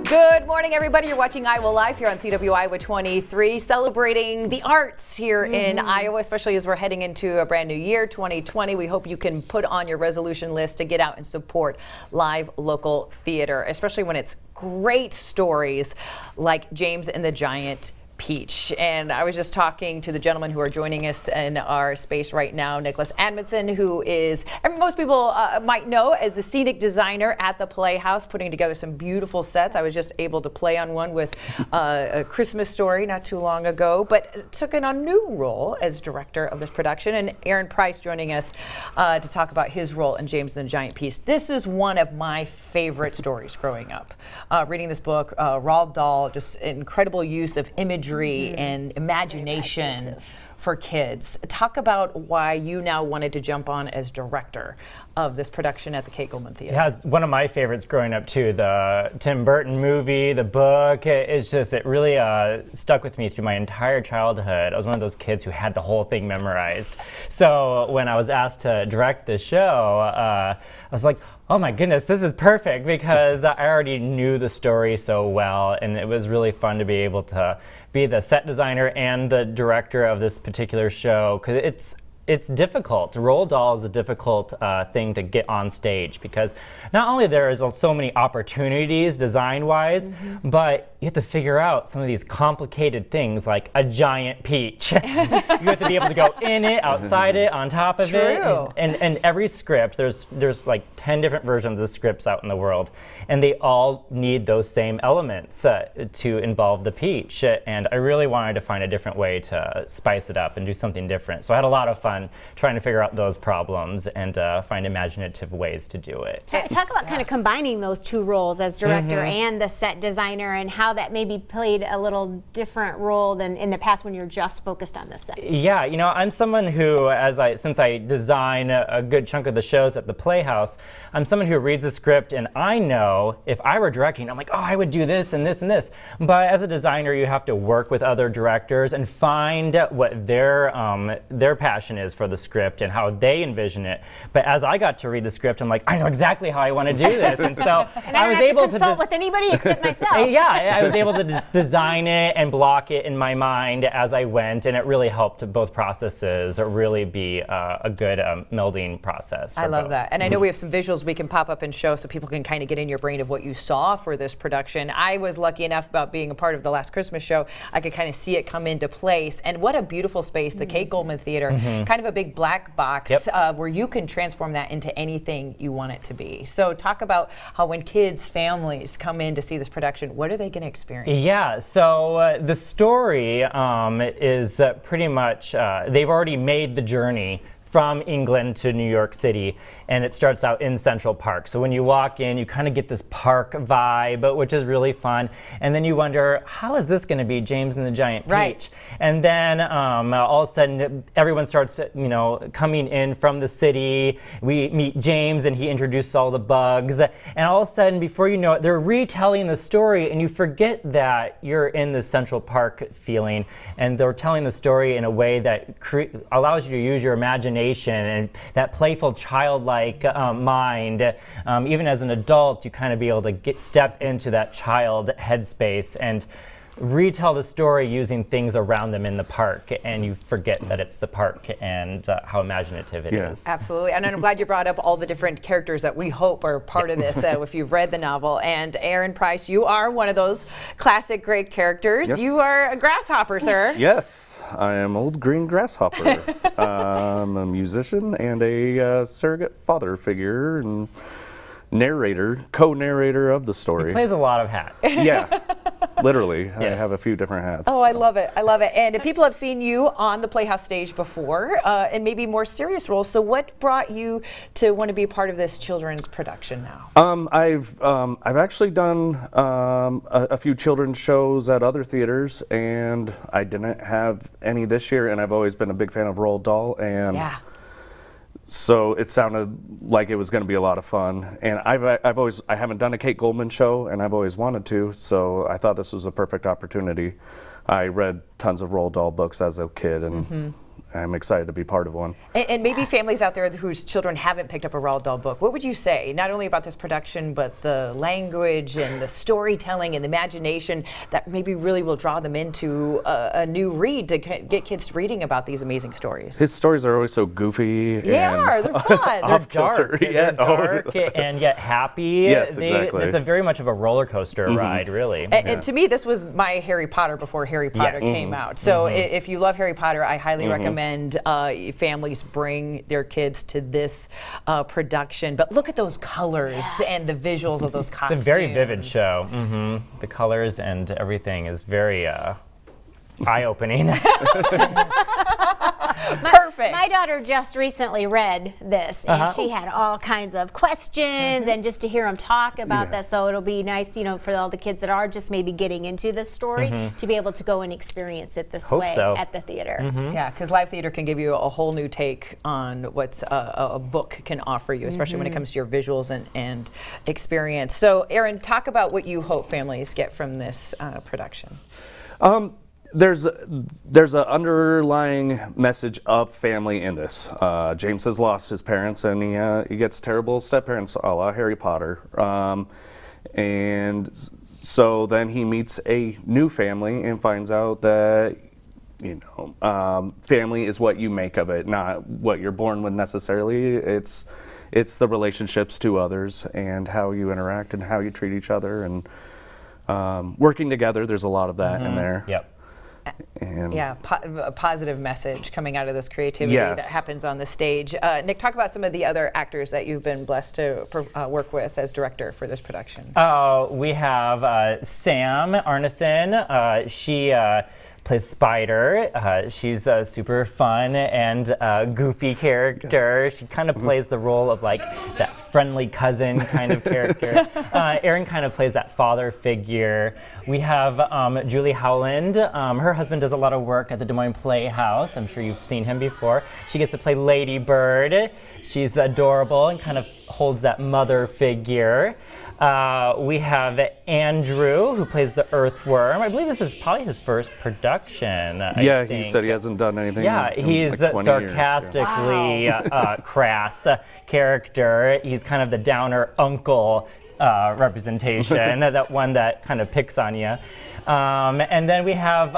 Good morning, everybody. You're watching Iowa Live here on CW Iowa 23, celebrating the arts here in Iowa, especially as we're heading into a brand new year, 2020. We hope you can put on your resolution list to get out and support live local theater, especially when it's great stories like James and the Giant Peach. And I was just talking to the gentlemen who are joining us in our space right now, Nicholas Admonson, who is, most people might know as the scenic designer at the Playhouse, putting together some beautiful sets. I was just able to play on one with A Christmas Story not too long ago, but took on a new role as director of this production. And Aaron Price joining us to talk about his role in James and the Giant Peach. This is one of my favorite stories growing up. Reading this book, Roald Dahl, just incredible use of imagery and imagination for kids. Talk about why you now wanted to jump on as director of this production at the Kate Goldman Theater. Yeah, it's one of my favorites growing up too. The Tim Burton movie, the book, it really stuck with me through my entire childhood. I was one of those kids who had the whole thing memorized. So when I was asked to direct the show, I was like, oh my goodness, this is perfect, because I already knew the story so well, and it was really fun to be able to be the set designer and the director of this particular show, because it's difficult. Roald Dahl is a difficult thing to get on stage, because not only there is so many opportunities design-wise, but you have to figure out some of these complicated things like a giant peach. You have to be able to go in it, outside it, on top of it. And every script, there's like 10 different versions of scripts out in the world, and they all need those same elements to involve the peach. And I really wanted to find a different way to spice it up and do something different. So I had a lot of fun trying to figure out those problems and find imaginative ways to do it. Talk about kind of combining those two roles as director and the set designer, and how that maybe played a little different role than in the past when you're just focused on the set. Yeah, you know, I'm someone who, since I design a good chunk of the shows at the Playhouse, I'm someone who reads a script, and I know if I were directing, I'm like, oh, I would do this and this and this. But as a designer, you have to work with other directors and find what their passion is for the script and how they envision it. But as I got to read the script, I'm like, I know exactly how I want to do this. And so and I was able to consult with anybody except myself. Yeah, I was able to just design it and block it in my mind as I went, and it really helped both processes really be a good melding process. I love that. And I know we have some visuals we can pop up and show so people can kind of get in your brain of what you saw for this production. I was lucky enough about being a part of the last Christmas show. I could kind of see it come into place. And what a beautiful space, the Kate Goldman Theater, kind of a big black box where you can transform that into anything you want it to be. So talk about how when kids, families come in to see this production, what are they going to experience? Yeah, so the story is pretty much, they've already made the journey from England to New York City, and it starts out in Central Park. So when you walk in, you kind of get this park vibe, which is really fun. And then you wonder, how is this going to be James and the Giant Peach? Right. And then all of a sudden, everyone starts, coming in from the city. We meet James, and he introduces all the bugs. And all of a sudden, before you know it, they're retelling the story, and you forget that you're in the Central Park feeling. And they're telling the story in a way that allows you to use your imagination and that playful childlike mind. Even as an adult, you kind of be able to step into that child headspace and retell the story using things around them in the park, and you forget that it's the park and how imaginative it is. Absolutely, and I'm glad you brought up all the different characters that we hope are part of this if you've read the novel. And Aaron Price, you are one of those classic great characters. Yes. You are a grasshopper, sir. Yes, I am Old Green Grasshopper. I'm a musician and a surrogate father figure and narrator, co-narrator of the story. He plays a lot of hats. Yeah. Literally, yes. I have a few different hats. Oh, I love it. I love it. And people have seen you on the Playhouse stage before, and maybe more serious roles. So what brought you to want to be a part of this children's production now? I've actually done a few children's shows at other theaters, and I didn't have any this year, and I've always been a big fan of Roald Dahl. And so it sounded like it was going to be a lot of fun, and I haven't done a Kate Goldman show, and I've always wanted to, so I thought this was a perfect opportunity. I read tons of Roald Dahl books as a kid, and I'm excited to be part of one. And maybe families out there whose children haven't picked up a Roald Dahl book, what would you say, not only about this production, but the language and the storytelling and the imagination that maybe really will draw them into a new read to get kids reading about these amazing stories? His stories are always so goofy. They are. They're fun. They're dark. Yeah. They're dark and yet happy. Yes, exactly. It's a very much of a roller coaster ride, really. And to me, this was my Harry Potter before Harry Potter came out. So if you love Harry Potter, I highly recommend families bring their kids to this production. But look at those colors and the visuals of those costumes. It's a very vivid show. The colors and everything is very eye-opening. Perfect. My daughter just recently read this, and she had all kinds of questions, and just to hear them talk about this, so it'll be nice, you know, for all the kids that are just maybe getting into this story to be able to go and experience it this way at the theater. Yeah, because live theater can give you a whole new take on what a book can offer you, especially when it comes to your visuals and experience. So, Erin, talk about what you hope families get from this production. There's an underlying message of family in this. James has lost his parents, and he gets terrible step-parents a la Harry Potter. And so then he meets a new family and finds out that, you know, family is what you make of it, not what you're born with necessarily. It's the relationships to others and how you interact and how you treat each other, and working together. There's a lot of that in there. Yep. And a positive message coming out of this creativity that happens on the stage. Nick, talk about some of the other actors that you've been blessed to work with as director for this production. We have Sam Arneson. She plays Spider. She's a super fun and goofy character. She kind of plays the role of like that friendly cousin kind of character. Erin kind of plays that father figure. We have Julie Howland. Her husband does a lot of work at the Des Moines Playhouse. I'm sure you've seen him before. She gets to play Lady Bird. She's adorable and kind of holds that mother figure. We have Andrew, who plays the Earthworm. I believe this is probably his first production. Yeah, he said he hasn't done anything. Yeah, he's like 20 sarcastically years. crass character. He's kind of the downer uncle representation, that one that kind of picks on you. And then we have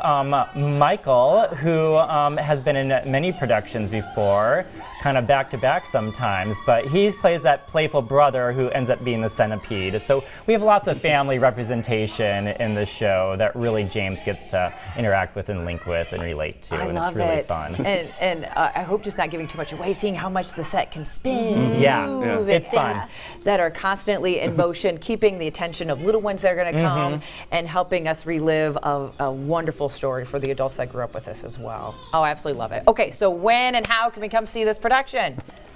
Michael, who has been in many productions before, kind of back-to-back sometimes, but he plays that playful brother who ends up being the centipede. So we have lots of family representation in the show that really James gets to interact with and link with and relate to, and it's really fun. And I hope just not giving too much away, seeing how much the set can spin and move, it's things fun. that are constantly in motion, keeping the attention of little ones that are going to come and helping us relive a wonderful story for the adults that grew up with this as well. Oh, I absolutely love it. Okay, so when and how can we come see this production?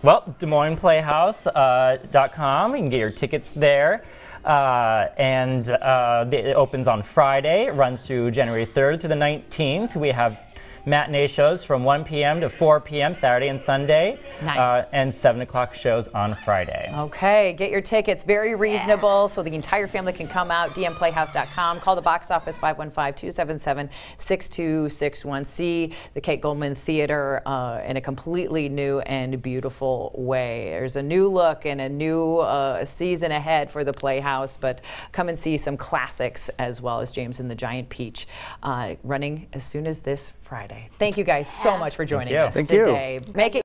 Well, Des Moines Playhouse.com. You can get your tickets there. It opens on Friday. It runs through January 3rd through the 19th. We have matinee shows from 1 p.m. to 4 p.m. Saturday and Sunday. Nice. And 7 o'clock shows on Friday. Okay, get your tickets. Very reasonable, so the entire family can come out. dmplayhouse.com. Call the box office 515-277-6261. See the Kate Goldman Theater in a completely new and beautiful way. There's a new look and a new season ahead for the Playhouse, but come and see some classics as well as James and the Giant Peach running as soon as this Friday. Thank you guys so much for joining us Thank you. today. Make it